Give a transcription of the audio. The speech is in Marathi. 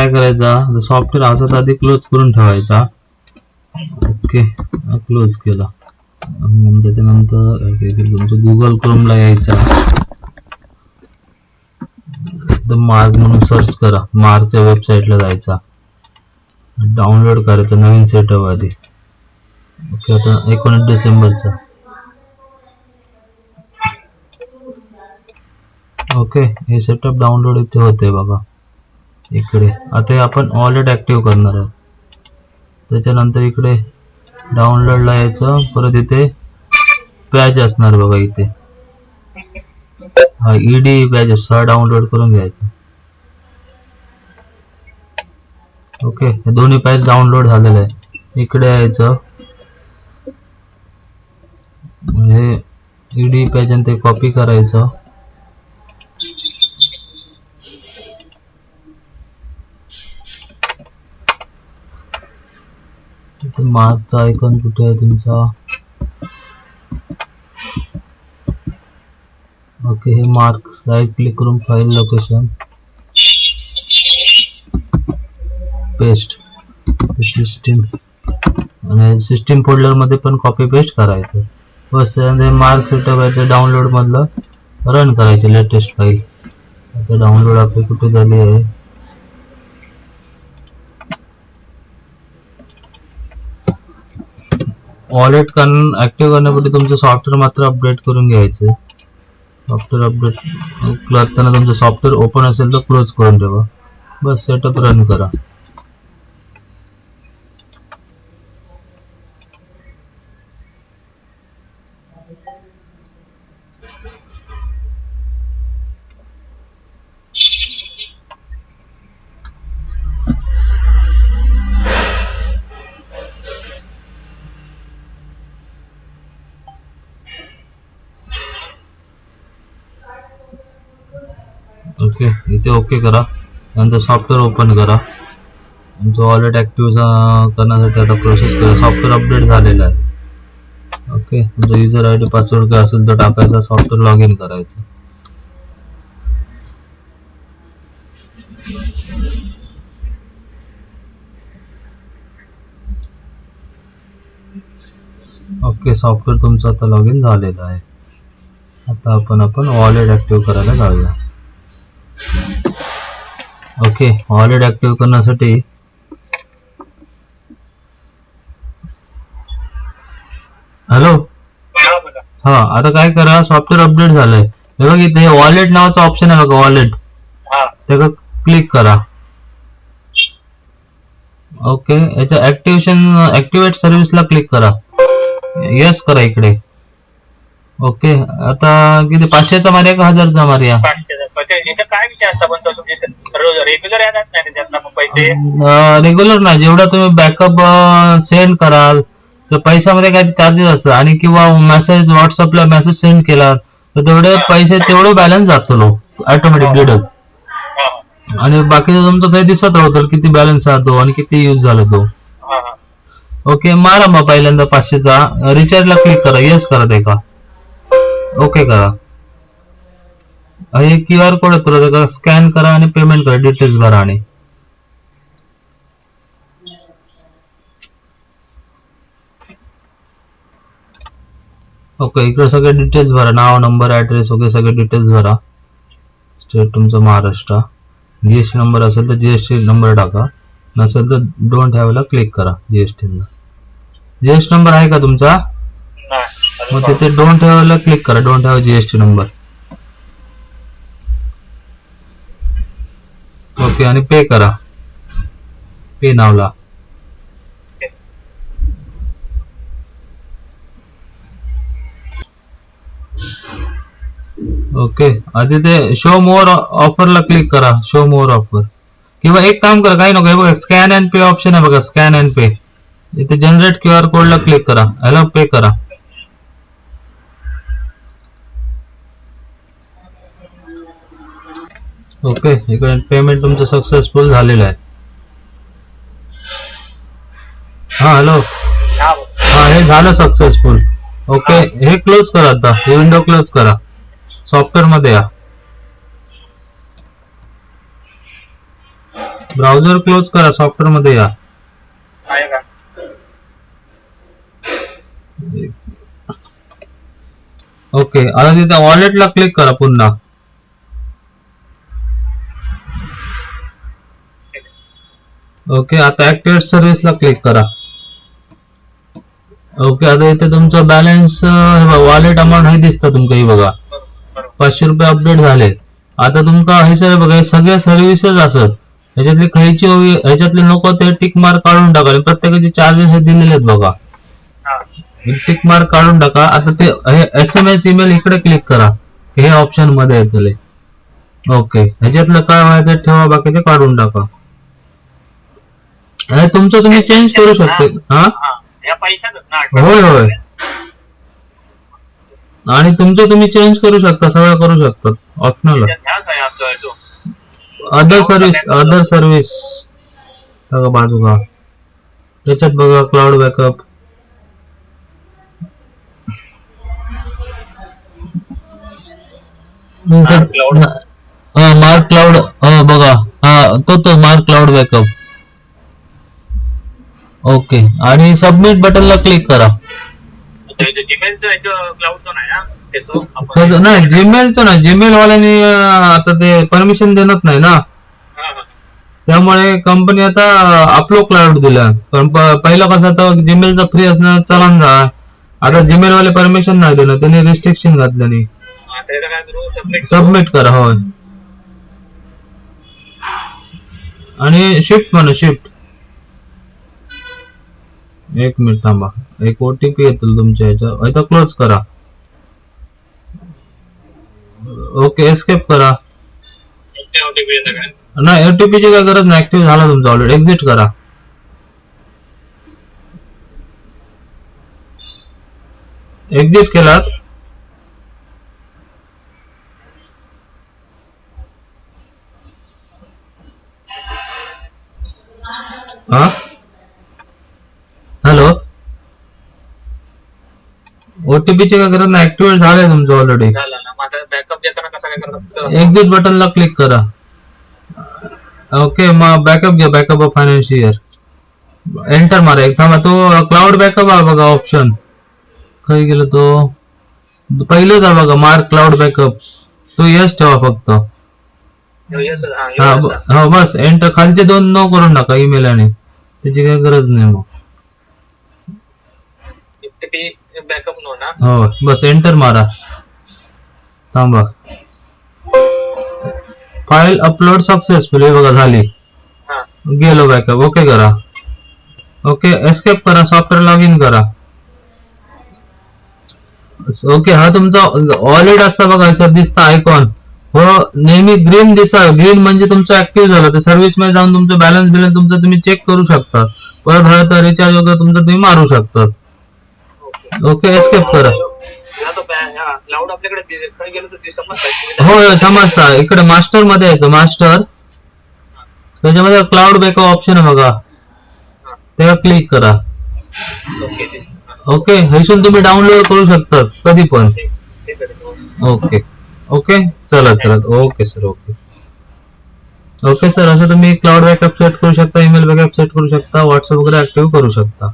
काय करायचा, सॉफ्टवेअर असा आधी क्लोज करून ठेवायचा. ओके, क्लोज केला. त्याच्यानंतर तुमचं गुगल क्रोमला यायचा. मार्क म्हणून सर्च करा. मार्कच्या वेबसाईटला जायचा, डाउनलोड करायचं नवीन सेटअप आधी. ओके, आता 19 डिसेंबरचा. ओके, हे सेटअप डाउनलोड इथे होते बघा इकडे. आता हे आपण वॉलेट ऍक्टिव्ह करणार आहोत. त्याच्यानंतर इकडे डाउनलोडला यायचं. परत इथे पॅच असणार बघा इथे, हा ईडी पॅच हा डाउनलोड करून घ्यायचा. ओके, हे दोन्ही पॅच डाउनलोड झालेले आहे. इकडे यायचं, हे ईडी पॅच आणि ते कॉपी करायचं. मार्कचा आयकॉन कुठे आहे तुमचा? ओके, हे मार्क राईट क्लिक करून फाईल लोकेशन पेस्ट, सिस्टीम आणि सिस्टीम फोल्डर मध्ये पण कॉपी पेस्ट करायचं. बस त्यानंतर मार्क सेटअप आहे ते डाउनलोड मधलं रन करायचे लेटेस्ट फाईल. आता डाउनलोड आपली कुठे झाली आहे? वॉलेट ऍक्टिव्ह करण्यासाठी तुमचं सॉफ्टवेअर मात्र अपडेट करून घ्यायचं. सॉफ्टवेअर अपडेट करताना तुमचं सॉफ्टवेअर ओपन असेल तर क्लोज करून ठेवा. बस सेटअप रन करा. ओके, इथे ओके करा. नंतर सॉफ्टवेअर ओपन करा. तुमचं वॉलेट ऍक्टिव्ह करण्यासाठी आता प्रोसेस करा. सॉफ्टवेअर अपडेट झालेलं आहे. ओके, तुमचा युजर आयडी पासवर्ड काय असेल तो टाकायचा. सॉफ्टवेअर लॉग इन करायचं. ओके, सॉफ्टवेअर तुमचं आता लॉग इन झालेलं आहे. आता आपण वॉलेट ऍक्टिव्ह करायला जाऊया. ओके, वॉलेट ऍक्टिव्ह करण्यासाठी हॅलो, हा आता काय करा, सॉफ्टवेअर अपडेट झालंय. हे बघ इथे वॉलेट नावाचा ऑप्शन आहे बघा, वॉलेट, त्याला क्लिक करा. ओके, याच्या ऍक्टिव्हेट सर्व्हिसला क्लिक करा. येस करा इकडे. ओके, आता किती 500चा मार्या का 1000चा मार्या? काय विचार असता पण रेग्युलर येतात नाही त्यातला पैसे? रेग्युलर नाही, जेवढा तुम्ही बॅकअप सेंड कराल तर पैशामध्ये काही चार्जेस असतात. आणि किंवा मेसेज व्हॉट्सअपला मेसेज सेंड केला तर तेवढे पैसे, तेवढं बॅलन्स जातो ऑटोमॅटिक डिडक्ट. आणि बाकीचं तुमचं काही दिसत राहतं किती बॅलन्स राहतो आणि किती यूज झाला तो. ओके, मारा मग पहिल्यांदा 500चा रिचार्जला क्लिक करा. येस करा ते का. ओके करा. हे QR कोड येतो त्याचा स्कॅन करा आणि पेमेंट करा. डिटेल्स भरा आणि ओके, इकडे सगळे डिटेल्स भरा. नाव, नंबर, ऍड्रेस वगैरे सगळे डिटेल्स भरा. स्टेट तुमचं महाराष्ट्र. जीएसटी नंबर असेल तर जीएसटी नंबर टाका, नसेल तर डोंट हॅवला क्लिक करा. जीएसटीला जीएसटी नंबर आहे का तुमचा? मग तिथे डोंट हॅवला क्लिक करा. Don't have GST number. Okay, आणि पे करा. पे नावला. ओके, आधी ते शो मोर ऑफरला क्लिक करा. Show more offer. किंवा एक काम करा, काही नको, बघा स्कॅन अँड पे ऑप्शन आहे बघा, स्कॅन अँड पे. इथे जनरेट QR कोडला क्लिक करा. ह्याला पे करा. ओके, इकडे पेमेंट तुमचं सक्सेसफुल झालेलं आहे. हा हॅलो, हा हे झालं सक्सेसफुल. ओके, हे क्लोज करा. आता हे विंडो क्लोज करा. सॉफ्टवेअर मध्ये या. ब्राउझर क्लोज करा, सॉफ्टवेअर मध्ये या. आहे का? ओके, आता तिथे वॉलेटला क्लिक करा पुन्हा. ओके, आता ऍक्टिव्हेट सर्व्हिसला क्लिक करा. ओके, आता इथे तुमचा बॅलन्स वॉलेट अमाऊंट हे दिसतं तुमका, ही बघा बरोबर. 500 रुपये अपडेट झाले. आता तुमका हे सगळे बघा, हे सगळे सर्व्हिसेस असत, ह्याच्यातली खायची हवी ह्याच्यातले नको ते टिक मार्क काढून टाका. प्रत्येकाचे चार्जेस हे दिलेले आहेत बघा, हा. टिक मार्क काढून टाका. आता ते SMS ईमेल इकडे क्लिक करा, हे ऑप्शन मध्ये येतले. ओके, ह्याच्यातलं काय व्हायचं ठेवा, बाकीचे काढून टाका. हे तुमचं तुम्ही चेंज करू शकता. हा, हा. या पैशातच ना? होय होय. आणि तुमचं तुम्ही चेंज करू शकता, सगळं करू शकता ऑप्शनल. त्याच्यात ह्या काय आपला जो अदर सर्व्हिस बघा बाजूला, त्याच्यात बघा क्लाउड बॅकअप. मार्क क्लाउड, बघा, हा तो मार्क क्लाउड बॅकअप. ओके, आणि सबमिट बटनला क्लिक करा. जीमेलचं क्लाउडचं नाही ना? त्याचं आपण नाही, जीमेलचं नाही, जीमेल वाल्याने आता ते परमिशन देत नाही ना, हा, हा. त्यामुळे कंपनी आता आपलो क्लाउड दिला. पण पहिला कसं तर जीमेलचा फ्री असणं चलन जा, आता जीमेल वाले परमिशन नाही देणं, त्यांनी रिस्ट्रिक्शन घातलं नाही. हा, त्याला काय करू? सबमिट करा. होय, आणि शिफ्ट म्हणा, शिफ्ट. एक मिनिट थांबा, एक OTP येतील तुमच्या ह्याच्या, इथं क्लोज करा. ओके, एस्केप करा. OTP येतं काय? नाही, OTP ची काय गरज नाही, ऍक्टिव्ह झाला तुमचा ऑलरेडी. एक्झिट करा. एक्झिट केलात. हा, हॅलो, OTP ची काय गरज नाही, ऍक्टिव्हेट झालंय तुमचं ऑलरेडी. झालं ना? मग आता बॅकअप देताना कसं काय करतात? एक्झिट बटनला क्लिक करा. ओके, मग बॅकअप घ्या, बॅकअप ऑफ फायनान्शियल. एंटर मारा. एक थांबा, तो क्लाउड बॅकअप आहे बघा ऑप्शन, काही गेलं तो पहिलंच आहे बघा, मार्क क्लाउड बॅकअप, तो यस ठेवा फक्त. Yes, हा, हा, yes. हो बस. एंटर, खालचे 2 नो करून टाका ईमेल, आणि त्याची काही गरज नाही मग. ते बॅकअप नो ना? हो, बस एंटर मारा. थांबा, फाईल अपलोड सक्सेसफुल, हे बघा झाली, हा. गेलो बॅकअप. ओके करा. ओके, एस्केप करा, सॉफ्टवेअर लॉग इन करा. ओके, हा तुमचा वॉलेट असता बघा, असं दिसतं आयकॉन, हो नेहमी ग्रीन दिसा. ग्रीन म्हणजे तुमचं ऍक्टिव्ह झालं, तर सर्व्हिस मध्ये जाऊन तुमचं बॅलन्स बिलन्स तुमचं तुम्ही चेक करू शकता. परत हवं तर रिचार्ज वगैरे तुमचं तुम्ही मारू शकता. ओके, एस्केप करा. क्लाउड आपल्याकडे खरं गेलं तर ते समजतं. हो, समजता. इकडे मास्टर मध्ये यायचं, मास्टर, त्याच्यामध्ये क्लाउड बॅकअप ऑप्शन आहे बघा, त्याला क्लिक करा. ओके, ओके, हेसून तुम्ही डाउनलोड करू शकता कधी पण. ठीक आहे. ओके, ओके, चला चला. Okay sir, okay. Okay sir, असं तुम्ही क्लाउड बॅकअप सेट करू शकता, ईमेल बॅकअप सेट करू शकता, व्हॉट्सअप वगैरे ऍक्टिव्ह करू शकता.